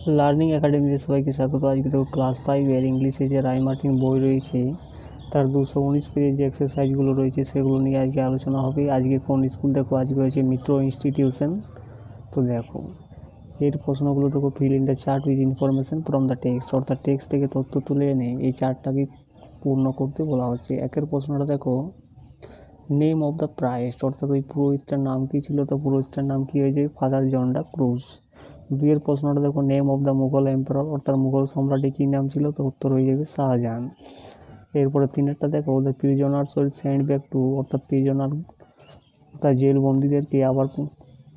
Learning একাডেমিতে সবাইকে স্বাগত। আজকে দেখো ক্লাস 5-এর ইংলিশে যে রায় মার্টিন বই রয়েছে তার 219 পেজের যে এক্সারসাইজগুলো রয়েছে সেগুলো নিয়ে আজকে আলোচনা হবে। আজকে কোন স্কুল দেখো, আজকে হয়েছে মিত্র ইনস্টিটিউশন। তো দেখো এর প্রশ্নগুলো দেখো, fill in the chart with information from the text, অর্থাৎ টেক্সট থেকে তথ্য তুলে এনে এই চার্টটাকে পূর্ণ করতে বলা হচ্ছে। একের প্রশ্নটা দেখো, নেম অফ দ্য প্রাইস্ট, অর্থাৎ ওই পুরোহিতটার নাম কী ছিল? তো পুরোহিতটার নাম কী হয়েছে? Father John da Cruz. দুইয়ের প্রশ্নটা দেখো, name of the Mughal emperor, অর্থাৎ মুঘল সম্রাটের কী নাম ছিল? তো উত্তর হয়ে যাবে শাহজাহান। এরপরে তিনেরটা দেখো, the prisoners were sent back to, অর্থাৎ প্রিজনার অর্থাৎ জেল বন্দীদেরকে আবার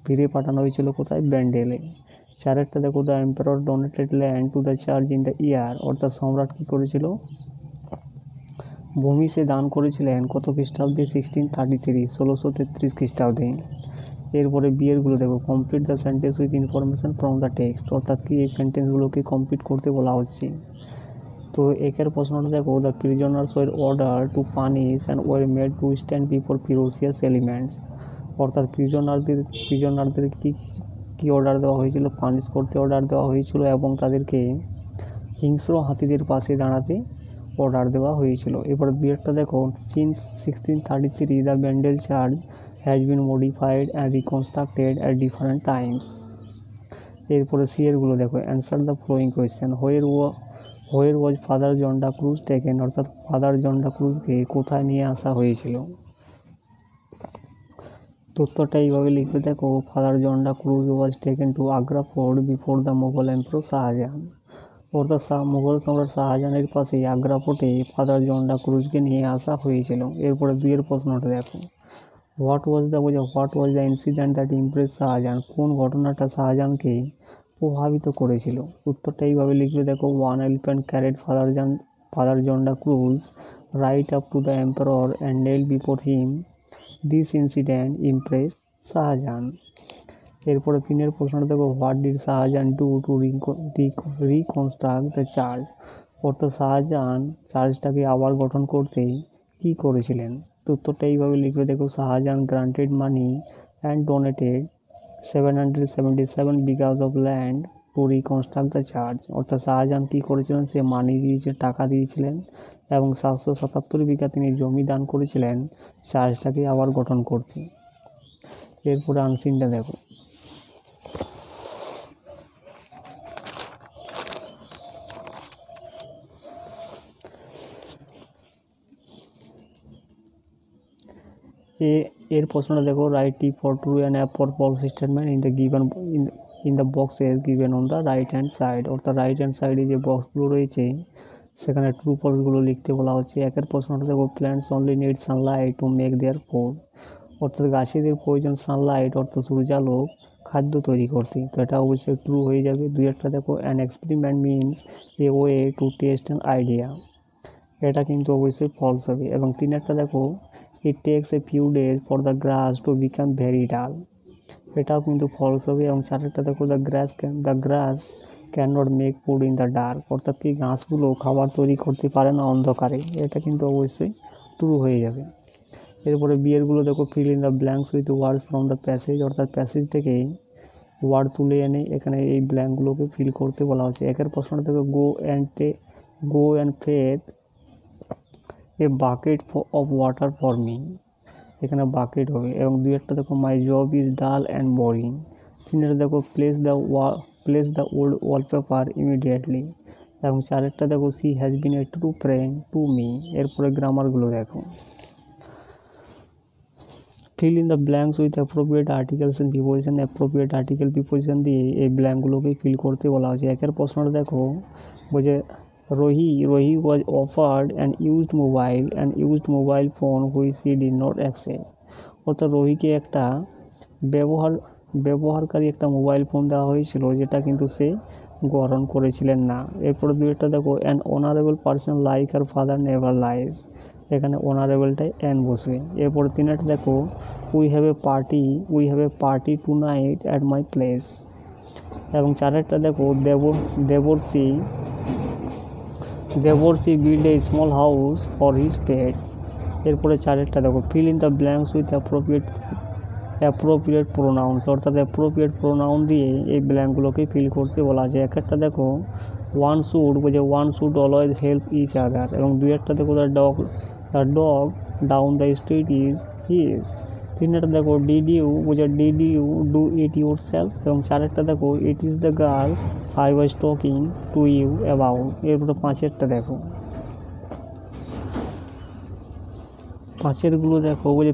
ফিরে পাঠানো হয়েছিল কোথায়? ব্যান্ডেলে। চারেরটা দেখো, the emperor donated land to the church in the year, অর্থাৎ সম্রাট কী করেছিল? ভূমি সে দান করেছিলেন কত খ্রিস্টাব্দে? 1633, 1633 খ্রিস্টাব্দে। এরপরে বিয়েরগুলো দেখো, complete the sentence with information from the text, অর্থাৎ কি এই সেন্টেন্সগুলোকে কমপ্লিট করতে বলা হচ্ছে। তো একের প্রশ্নটা দেখো, the prisoners were order to punish and were made to stand before ferocious elements, অর্থাৎ প্রিজনারদের কি অর্ডার দেওয়া হয়েছিল? পানিশ করতে অর্ডার দেওয়া হয়েছিল এবং তাদেরকে হিংস্র হাতিদের পাশে দাঁড়াতে অর্ডার দেওয়া হয়েছিল। এবার বিয়েরটা দেখো, since 1633 the Bandel church has been modified and reconstructed at different times. এরপরে সিয়েরগুলো দেখো, answer the following question, where was father John da Cruz taken, অর্থাৎ ফাদার জন ডা ক্রুজকে কোথায় নিয়ে আসা হয়েছিল? উত্তরটা এইভাবে লিখবে দেখো, father John da Cruz was taken to Agra fort before the Mughal emperor Shahjahan, অর্থাৎ মুঘল সম্রাট শাহজাহানের পাশে আগ্রা ফোর্টে ফাদার জন ডা ক্রুজকে নিয়ে আসা হয়েছিল। এরপরে দুইয়ের প্রশ্নটা দেখো, what was the incident that impress Shahjahan, কোন ঘটনাটা শাহজাহানকে প্রভাবিত করেছিল? উত্তরটা এইভাবে লিখবে দেখো, one elephant carried father John da Cruz right up to the emperor and knelt before him, this incident impress Shahjahan. এরপরে তিনের প্রশ্নটা দেখো, what did Shahjahan do to reconstruct the church, অর্থাৎ শাহজাহান চার্চটাকে আবার গঠন করতে কি করেছিলেন? উত্তরটা এইভাবে লিখবে দেখো, Shahjahan granted money and donated 777 bighas of land to reconstruct the church, অর্থাৎ শাহজাহান কী করেছিলেন? সে মানি দিয়েছিলেন, টাকা দিয়েছিলেন এবং 777 বিঘা তিনি জমি দান করেছিলেন চার্চটাকে আবার গঠন করতে। এরপরে আনসিনটা দেখো, এর প্রশ্নটা দেখো, write T for true and F for false statement in the boxes given on the right hand side, অর্থাৎ রাইট হ্যান্ড সাইডে যে বক্সগুলো রয়েছে সেখানে ট্রু ফলসগুলো লিখতে বলা হচ্ছে। একের প্রশ্নটা দেখো, plants only need sunlight to make their food, অর্থাৎ গাছেদের প্রয়োজন সানলাইট অর্থাৎ সূর্যালোক খাদ্য তৈরি করতে, তো এটা অবশ্যই ট্রু হয়ে যাবে। দুইয়েরটা দেখো, an experiment means a way to test an idea, এটা কিন্তু অবশ্যই ফলস হবে। এবং তিনেরটা দেখো, it takes a few days for the grass to become very ডাল, এটাও কিন্তু ফলস হবে। এবং চারেরটা দেখো, the grass can not make food in the dark, অর্থাৎ কি ঘাসগুলো খাবার তৈরি করতে পারে না অন্ধকারে, এটা কিন্তু অবশ্যই ট্রু হয়ে যাবে। এরপরে বিয়েরগুলো দেখো, fill in the blanks with words from the passage, অর্থাৎ প্যাসেজ থেকে ওয়ার্ড তুলে এনে এখানে এই ব্ল্যাঙ্কগুলোকে ফিল করতে বলা হচ্ছে। একের প্রশ্নটা দেখো, go and fetch a bucket of water for me, এখানে বাকেট হবে। এবং দুইয়েরটা দেখো, my job is dull and boring. তিনেরটা দেখো, place the old wallpaper immediately. এবং চারেরটা দেখো, she has been a true friend to me. এরপরে গ্রামারগুলো দেখো, fill in the blanks with appropriate articles and preposition, appropriate article preposition দিয়ে এই ব্ল্যাঙ্কগুলোকে ফিল করতে বলা হয়েছে। একের প্রশ্নটা দেখো, বলছে Rohi was offered an used mobile phone which he did not accept, অর্থাৎ রোহিকে একটা ব্যবহারকারী একটা মোবাইল ফোন দেওয়া হয়েছিল যেটা কিন্তু সে গ্রহণ করেছিলেন না। এরপরে দুইটা দেখো, an honourable person like our father never lies, এখানে অনারেবলটাই অ্যান বসবে। এরপরে তিনটা দেখো, we have a party tonight at my place. এবং চারেরটা দেখো, Debarshi build a small house for his pet. এরপরে চারেরটা দেখো, fill in the blanks with appropriate appropriate pronouns, অর্থাৎ অ্যাপ্রোপ্রিয়েট প্রোনাউন দিয়ে এই ব্ল্যাঙ্কগুলোকে ফিল করতে বলা আছে। এক একটা দেখো one should always help each other, এবং দুই একটা দেখো the dog down the street is his. তিন একটা দেখো did you do it yourself, এবং চারেরটা দেখো it is the girl I was talking to you about. এরপরে পাঁচেরটা দেখো, পাঁচেরগুলো দেখো বলছে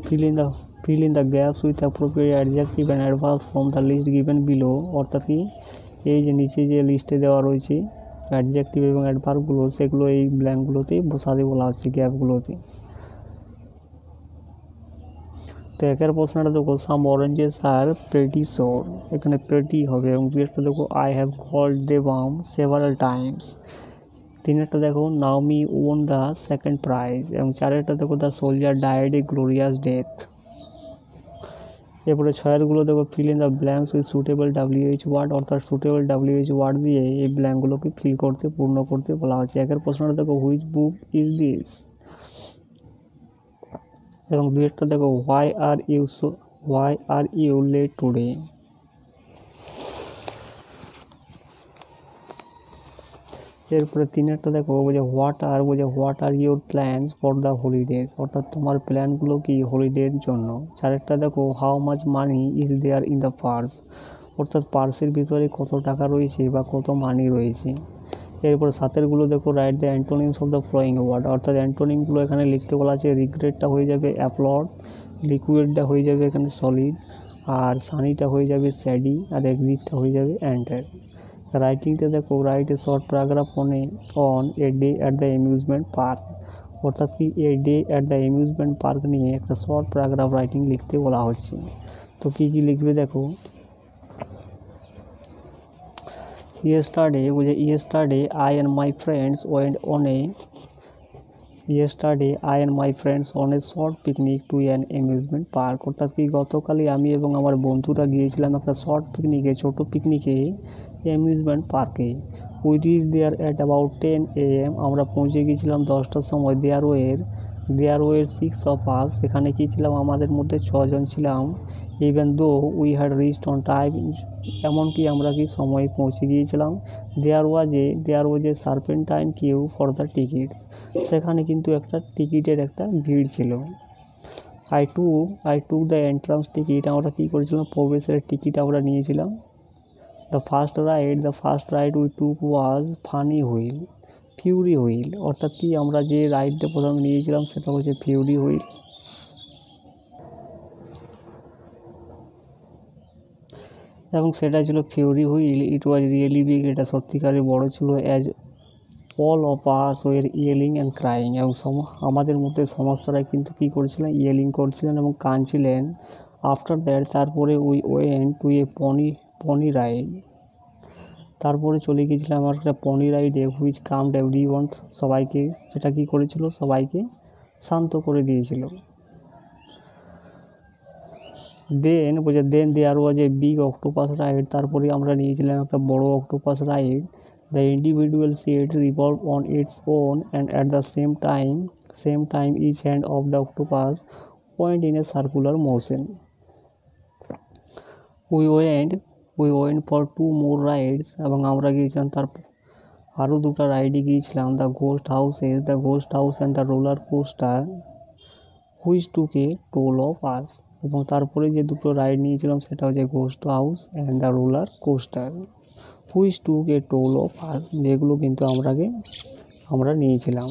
fill in the gaps with appropriate adjective and adverbs from the list given below, অর্থাৎ কি এই যে নিচে যে লিস্টে দেওয়া রয়েছে অ্যাডজেক্টিভ এবং অ্যাডভার্বগুলো, সেগুলো এই ব্ল্যাঙ্কগুলোতে বসাতে বলা হচ্ছে, গ্যাপগুলোতে। তো একের প্রশ্নটা দেখো সাম অরেঞ্জেস আর প্রেটি সোর, এখানে প্রেটি হবে, এবং দুইটা দেখো I have called Debam several times. তিনেরটা দেখো Naomi won the second prize, এবং চারেরটা দেখো the soldier died a glorious death. এরপরে ছয়েরগুলো দেখো fill in the blanks with suitable WH word, অর্থাৎ সুটেবল WH ওয়ার্ড দিয়ে এই ব্ল্যাঙ্কগুলোকে পূর্ণ করতে বলা হচ্ছে। একের প্রশ্নটা দেখো হুইচ বুক ইজ দিস, এবং দুইটা দেখো why are you late today. এরপরে তিনেরটা দেখো what are your plans for the holidays, অর্থাৎ তোমার প্ল্যানগুলো কি হলিডের জন্য। চারেরটা দেখো how much money is there in the purse, অর্থাৎ পার্সের ভিতরে কত টাকা রয়েছে বা কত মানি রয়েছে। এরপর সাতেরগুলো দেখো write the antonyms of the following word, অর্থাৎ অ্যান্টোনিমগুলো এখানে লিখতে বলা আছে। রিগ্রেটটা হয়ে যাবে অ্যাপ্লড, লিকুইডটা হয়ে যাবে এখানে সলিড, আর সানিটা হয়ে যাবে স্যাডি, আর এক্সিটটা হয়ে যাবে অ্যান্টার। রাইটিংটা দেখো write a short paragraph on a day at the amusement park, অর্থাৎ কি a day at the amusement park নিয়ে একটা শর্ট প্যারাগ্রাফ রাইটিং লিখতে বলা হচ্ছে। তো কী কী লিখবে দেখো, yesterday I and my friends went on a short picnic to an amusement park, অর্থাৎ কি গতকালই আমি এবং আমার বন্ধুরা গিয়েছিলাম একটা শর্ট পিকনিকে, ছোট পিকনিকে অ্যামিউজমেন্ট পার্কে। We reach there at about 10 AM, আমরা পৌঁছে গিয়েছিলাম 10টার সময়। দেয়ার ওয়ের 6 of us, সেখানে কি ছিলাম আমাদের মধ্যে 6 জন ছিলাম। Even though we had reached on time, এমনকি আমরা কি সময়ে পৌঁছে গিয়েছিলাম। There was a serpentine queue for the ticket, সেখানে কিন্তু একটা টিকিটের একটা ভিড় ছিল। I took the entrance ticket, আমরা কী করেছিলাম প্রবেশের টিকিট আমরা নিয়েছিলাম। The first ride we took was Ferris wheel, অর্থাৎ কি আমরা যে রাইডটা প্রথমে নিয়েছিলাম সেটা হচ্ছে ফিউরি হুইল। এবং সেটা ছিল Ferris wheel. It was really big, এটা সত্যিকারের বড় ছিল। As all of us were yelling and crying, এবং আমাদের মধ্যে সমস্তরাই কিন্তু কী করছিলেন, ইয়েলিং করছিলেন এবং কাঁদছিলেন। আফটার দ্যাট, তারপরে we went to a pony ride, তারপরে চলে গিয়েছিলাম আমার একটা পনি রাইডে, হুইচ কামড এভরিওয়ান, সবাইকে, সেটা কী করেছিল, সবাইকে শান্ত করে দিয়েছিল। Then there was a big octopus ride, তারপরে আমরা নিয়েছিলাম একটা বড় octopus ride. The individual seats revolve on its own and at the same time each hand of the octopus point in a circular motion. We went for 2 more rides, এবং আমরা গিয়েছিলাম তারপর আরও 2টা রাইডে গিয়েছিলাম। The ghost house and the roller coaster which took a toll of us, এবং তারপরে যে 2টো রাইড নিয়েছিলাম সেটা হচ্ছে ghost house and the roller coaster which took a toll of আস, যেগুলো কিন্তু আমরা নিয়েছিলাম।